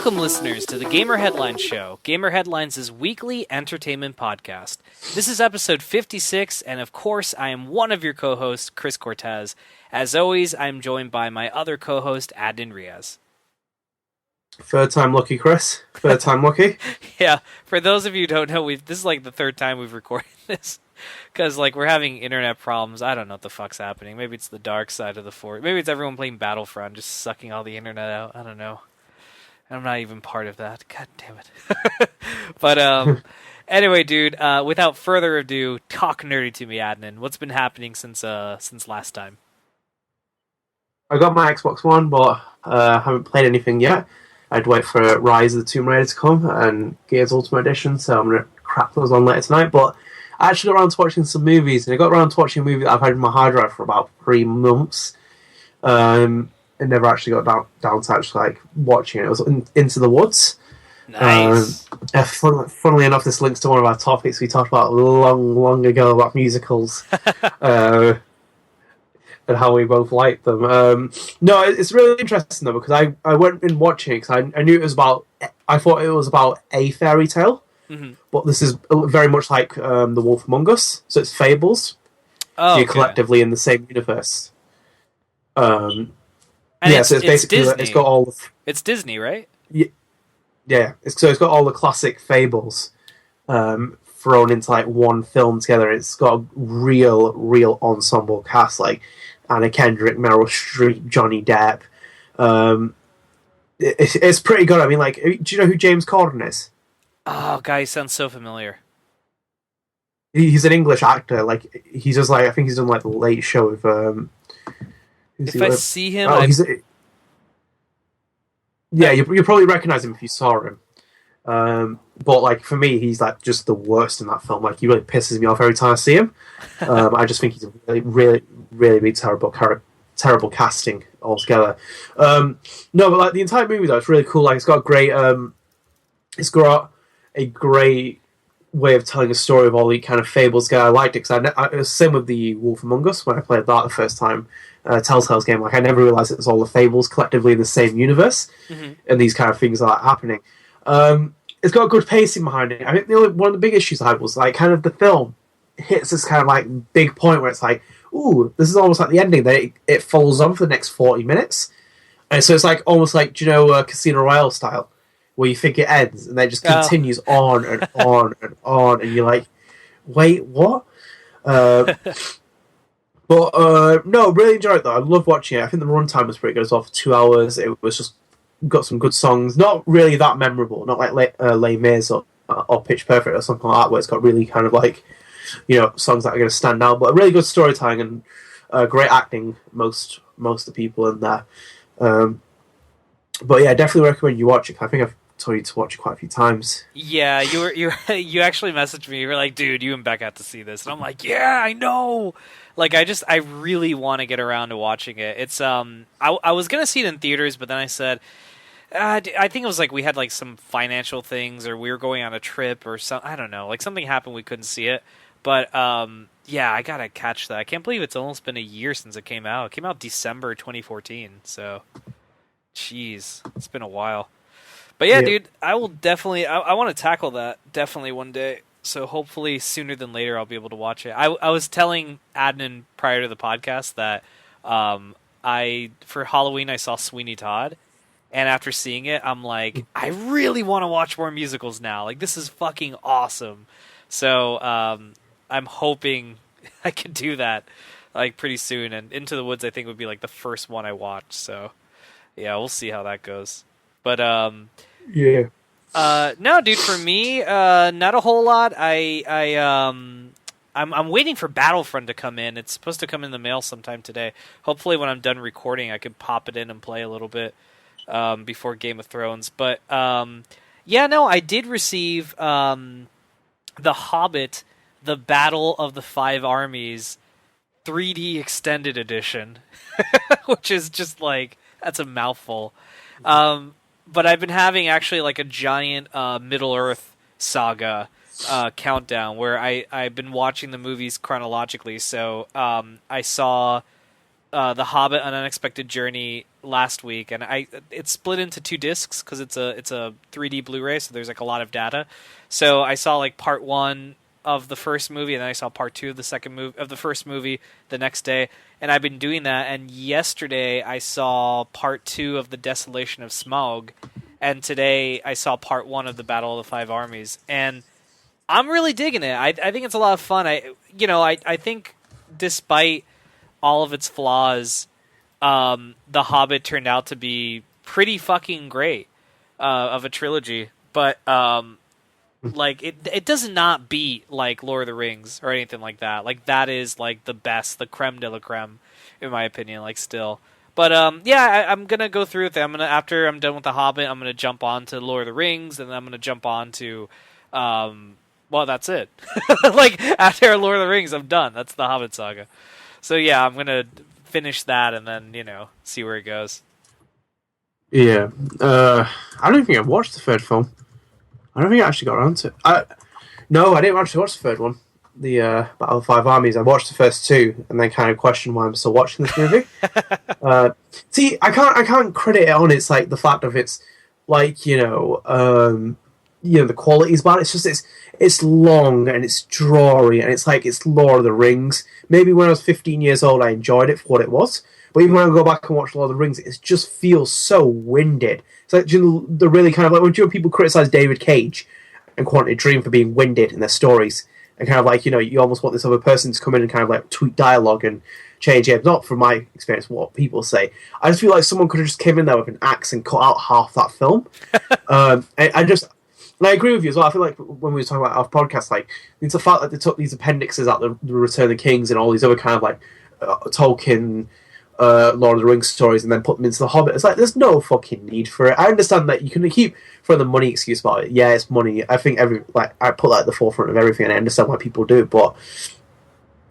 Welcome, listeners, to the Gamer Headlines Show, Gamer Headlines' weekly entertainment podcast. This is episode 56, and of course, I am one of your co-hosts, Chris Cortez. As always, I am joined by my other co-host, Adnan Riaz. Third time lucky, Chris. Third time lucky. Yeah, for those of you who don't know, this is like the third time we've recorded this. Because, we're having internet problems. I don't know what the fuck's happening. Maybe it's the dark side of the force. Maybe it's everyone playing Battlefront, just sucking all the internet out. I don't know. I'm not even part of that. God damn it. But, anyway, dude, without further ado, talk nerdy to me, Adnan. What's been happening since last time? I got my Xbox One, but haven't played anything yet. I'd wait for Rise of the Tomb Raider to come and Gears Ultimate Edition, so I'm going to crack those on later tonight. But I actually got around to watching some movies, and I got around to watching a movie that I've had in my hard drive for about 3 months. I never actually got down to actually watching it. It was Into the Woods. Nice. Funnily enough, this links to one of our topics we talked about long ago about musicals. And how we both liked them. No, it's really interesting though, because I went in watching it because I knew it was about. I thought it was about a fairy tale, but this is very much like The Wolf Among Us. So it's fables. Oh, you're collectively in the same universe. And so it's basically Disney. it's got all. It's Disney, right? Yeah. It's got all the classic fables thrown into one film together. It's got a real ensemble cast Anna Kendrick, Meryl Streep, Johnny Depp. It's pretty good. I mean, do you know who James Corden is? Oh, guy, he sounds so familiar. He's an English actor. He's just I think he's done the Late Show with. If I see him, you probably recognize him if you saw him. But for me, he's just the worst in that film. He really pisses me off every time I see him. I just think he's a really big terrible casting altogether. No, but the entire movie though, it's really cool. It's got a great way of telling a story of all the kind of fables. I liked it because it was same with the Wolf Among Us when I played that the first time. Telltale's game. I never realised it was all the fables collectively in the same universe, and these kind of things are happening. It's got good pacing behind it. I think one of the big issues I had was kind of the film hits this kind of big point where it's ooh, this is almost like the ending. That it follows on for the next 40 minutes, and so it's almost Casino Royale style, where you think it ends and then it just continues on and on and on, and you're like, wait, what? But no, really enjoyed it though. I love watching it. I think the runtime was pretty good as well for 2 hours. It was just got some good songs, not really that memorable, not like Les Mis or Pitch Perfect or something like that, where it's got really kind of songs that are going to stand out. But a really good storytelling and great acting. Most of the people in there. But yeah, definitely recommend you watch it. I think I've told you to watch it quite a few times. Yeah, you actually messaged me. You were like, "Dude, you and Beck have to see this," and I'm like, "Yeah, I know." I really want to get around to watching it. It's I was gonna see it in theaters, but then I said, I think it was we had some financial things, or we were going on a trip, or some, I don't know, something happened, we couldn't see it. But yeah, I gotta catch that. I can't believe it's almost been a year since it came out. It came out December 2014, so jeez, it's been a while. But yeah, dude, I will definitely. I want to tackle that definitely one day. So hopefully sooner than later I'll be able to watch it. I was telling Adnan prior to the podcast that for Halloween I saw Sweeney Todd, and after seeing it I'm like, I really want to watch more musicals now. This is fucking awesome. So I'm hoping I can do that pretty soon. And Into the Woods I think would be the first one I watch. So yeah, we'll see how that goes. But yeah. No, dude. For me, not a whole lot. I'm waiting for Battlefront to come in. It's supposed to come in the mail sometime today. Hopefully, when I'm done recording, I can pop it in and play a little bit before Game of Thrones. But yeah, no, I did receive The Hobbit: The Battle of the Five Armies 3D Extended Edition, which is just that's a mouthful. But I've been having actually a giant Middle Earth saga countdown where I've been watching the movies chronologically. So I saw The Hobbit: An Unexpected Journey last week, and it's split into two discs because it's a 3D Blu-ray, so there's like a lot of data. So I saw like part one of the first movie, and then I saw part two of the second movie of the first movie the next day, and I've been doing that. And yesterday I saw part two of The Desolation of Smaug, and today I saw part one of the Battle of the Five Armies, and I'm really digging it. I think it's a lot of fun. I think despite all of its flaws, The Hobbit turned out to be pretty fucking great of a trilogy. But like it does not beat like Lord of the Rings or anything like that. Like that is like the best, the creme de la creme, in my opinion. Like still. But yeah, I'm gonna go through with it. After I'm done with The Hobbit, I'm gonna jump on to Lord of the Rings, and then I'm gonna jump on to well, that's it. Like after Lord of the Rings, I'm done. That's the Hobbit saga. So yeah, I'm gonna finish that and then see where it goes. Yeah. I don't even think I've watched the third film. I don't think I actually got around to it. No, I didn't actually watch the third one. The Battle of the Five Armies. I watched the first two and then kind of questioned why I'm still watching this movie. See, I can't credit it on it's like the fact of it's like the quality is bad. It's just it's long and it's dreary and it's like it's Lord of the Rings. Maybe when I was 15 years old, I enjoyed it for what it was. But even when I go back and watch Lord of the Rings, it just feels so winded. It's like the really kind of like when people criticize David Cage and Quantum Dream for being winded in their stories and kind of like you almost want this other person to come in and kind of like tweak dialogue and change it. Not from my experience, what people say. I just feel like someone could have just came in there with an axe and cut out half that film. And I agree with you as well. I feel like when we were talking about our podcast, like it's the fact that they took these appendixes out the Return of the Kings and all these other kind of like Tolkien, Lord of the Rings stories, and then put them into the Hobbit. It's like there's no fucking need for it. I understand that you can keep throwing the money excuse about it. Yeah, it's money. I think I put that at the forefront of everything, and I understand why people do it, but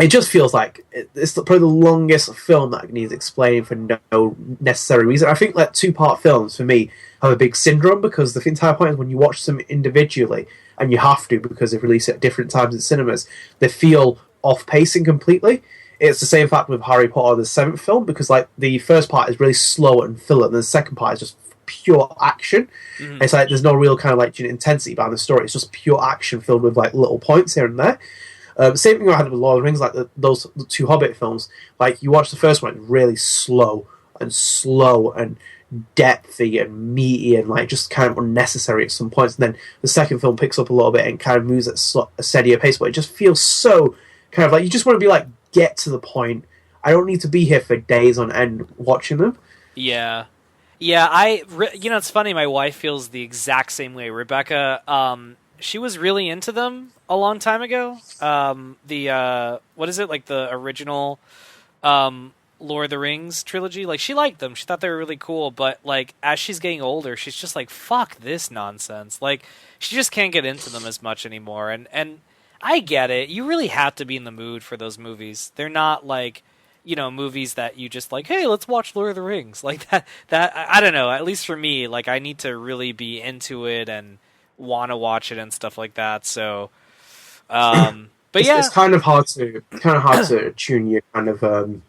it just feels like it's probably the longest film that needs explaining for no necessary reason. I think like 2-part films for me have a big syndrome because the entire point is when you watch them individually, and you have to because they've released at different times in cinemas, they feel off-pacing completely. It's the same fact with Harry Potter, the 7th film, because like the first part is really slow and filler, and the second part is just pure action. Mm-hmm. It's like there's no real kind of like intensity behind the story. It's just pure action filled with like little points here and there. Same thing I had with Lord of the Rings, like those two Hobbit films. Like you watch the first one, it's really slow and depthy and meaty and like just kind of unnecessary at some points. And then the second film picks up a little bit and kind of moves at a steadier pace, but it just feels so kind of like you just want to be like, get to the point. I don't need to be here for days on end watching them. Yeah. It's funny. My wife feels the exact same way. Rebecca, she was really into them a long time ago. What is it, like the original Lord of the Rings trilogy? Like she liked them. She thought they were really cool. But like as she's getting older, she's just like, fuck this nonsense. Like she just can't get into them as much anymore. And I get it. You really have to be in the mood for those movies. They're not like, movies that you just like, hey, let's watch Lord of the Rings. Like that I don't know. At least for me, like I need to really be into it and want to watch it and stuff like that. So, but it's kind of hard to tune your kind of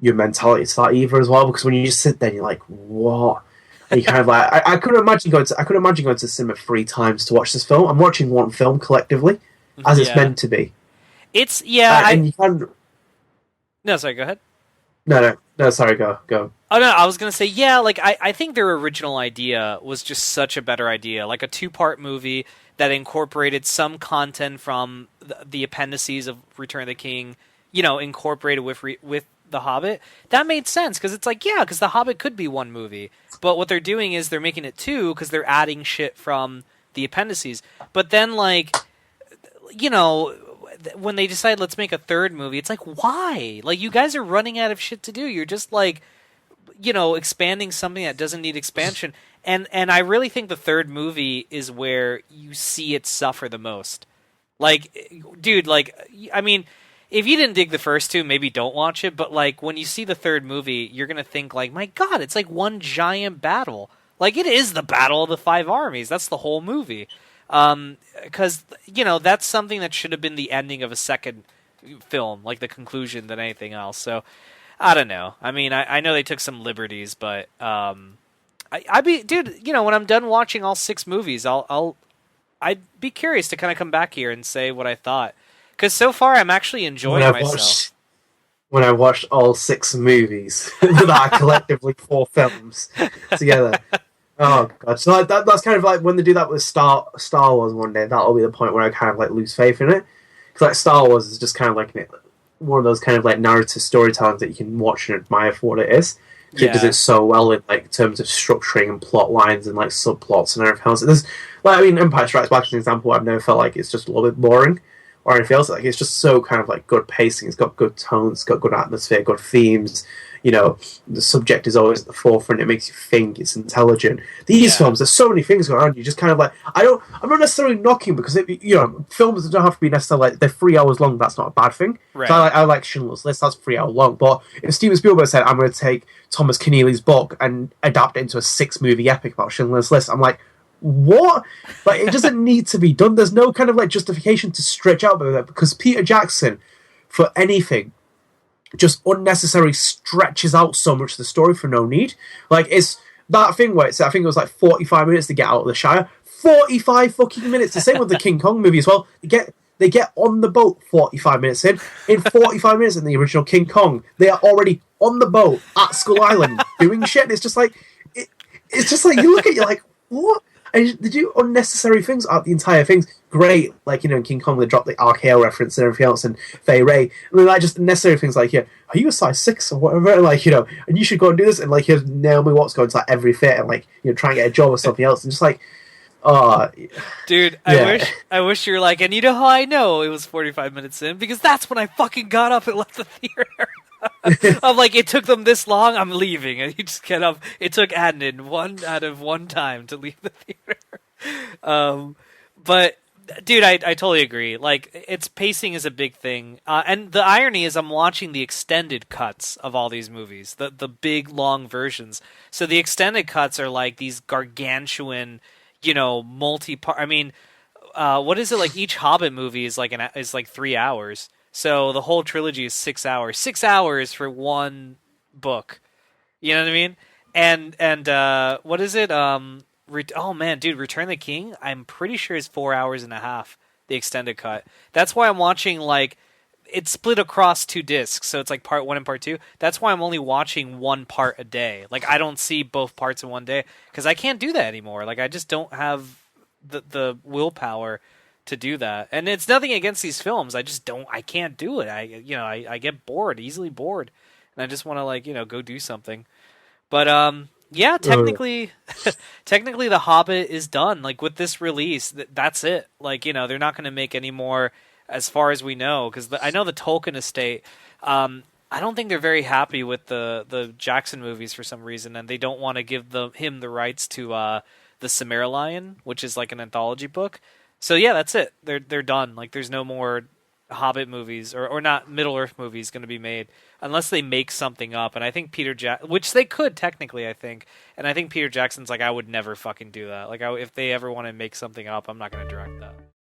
your mentality to that either as well, because when you just sit there, and you're like, what? And you kind of like, I couldn't imagine going to the cinema 3 times to watch this film. I'm watching one film collectively, as it's meant to be. It's and you can. No, sorry. Go ahead. No. Sorry. Go. Oh no, I was gonna say like I think their original idea was just such a better idea, like a 2-part movie that incorporated some content from the appendices of Return of the King, incorporated with The Hobbit. That made sense because it's like because The Hobbit could be one movie, but what they're doing is they're making it 2 because they're adding shit from the appendices. But then like when they decide let's make a 3rd movie, it's like, why? Like you guys are running out of shit to do. You're just like expanding something that doesn't need expansion. And I really think the 3rd movie is where you see it suffer the most. Like, dude, like, I mean, if you didn't dig the first 2, maybe don't watch it. But like when you see the 3rd movie, you're gonna think like, my God, it's like one giant battle. Like it is the Battle of the Five Armies. That's the whole movie. Because that's something that should have been the ending of a second film, like the conclusion, than anything else. So I don't know. I mean, I know they took some liberties, but I'd be, dude. You know, when I'm done watching all 6 movies, I'd be curious to kind of come back here and say what I thought. Because so far, I'm actually When enjoying I've myself. watched when I watched all 6 movies that are collectively 4 films together. Oh god! So like, that's kind of like when they do that with Star Wars one day. That'll be the point where I kind of like lose faith in it, because like Star Wars is just kind of like one of those kind of like narrative storytellings that you can watch and admire for what it is. Because it does Yeah, it so well in like terms of structuring and plot lines and like subplots and everything else. There's like, I mean, Empire Strikes Back is an example where I've never felt like it's just a little bit boring or anything else. Like it's just so kind of like good pacing. It's got good tones. It's got good atmosphere. Good themes. You know, the subject is always at the forefront. It makes you think. It's intelligent. These yeah, films, there's so many things going on. You just kind of like, I'm not necessarily knocking because films don't have to be necessarily like they're 3 hours long. That's not a bad thing. So right. I like Schindler's List. That's 3 hour long. But if Steven Spielberg said I'm going to take Thomas Keneally's book and adapt it into a 6 movie epic about Schindler's List, I'm like, what? Like it doesn't need to be done. There's no kind of like justification to stretch out that because Peter Jackson, for anything, just unnecessarily stretches out so much of the story for no need. Like it's that thing where I think it was like 45 minutes to get out of the Shire. 45 fucking minutes. The same with the King Kong movie as well. They get on the boat 45 minutes in. In 45 minutes in the original King Kong, they are already on the boat at Skull Island doing shit. And it's just like it's just like you look at it, you're like, what? And they do unnecessary things out the entire thing's great, like in King Kong they drop the RKO reference and everything else and Fay Ray. And then like just necessary things like are you a size 6 or whatever? And, like, and you should go and do this and like here's Naomi Watts going to like every fit and like try and get a job or something else and just like Dude, yeah. I wish you were like, and you know how I know it was 45 minutes in? Because that's when I fucking got up and left the theater. I'm like, it took them this long, I'm leaving. And you just get up. It took Adnan one out of one time to leave the theater. But dude, I totally agree. Like, its pacing is a big thing, and the irony is, I'm watching the extended cuts of all these movies, the big long versions. So the extended cuts are like these gargantuan, multi-part. I mean, what is it like? Each Hobbit movie is like is like 3 hours. So the whole trilogy is 6 hours. 6 hours for one book. You know what I mean? And what is it? Oh man, dude, Return the King. I'm pretty sure is 4 hours and a half. The extended cut. That's why I'm watching like it's split across 2 discs, so it's like part 1 and part 2. That's why I'm only watching one part a day. Like I don't see both parts in one day because I can't do that anymore. Like I just don't have the willpower to do that. And it's nothing against these films. I just don't. I can't do it. I get bored, easily bored, and I just want to like go do something. But yeah, uh, technically the Hobbit is done. Like with this release, that's it. Like they're not going to make any more as far as we know because I know the Tolkien estate. I don't think they're very happy with the Jackson movies for some reason, and they don't want to give him the rights to the Silmarillion, which is like an anthology book. So yeah, that's it. They're done. Like there's no more Hobbit movies or not Middle Earth movies going to be made unless they make something up. And I think which they could technically, I think. And I think Peter Jackson's like, I would never fucking do that. Like if they ever want to make something up, I'm not going to direct that.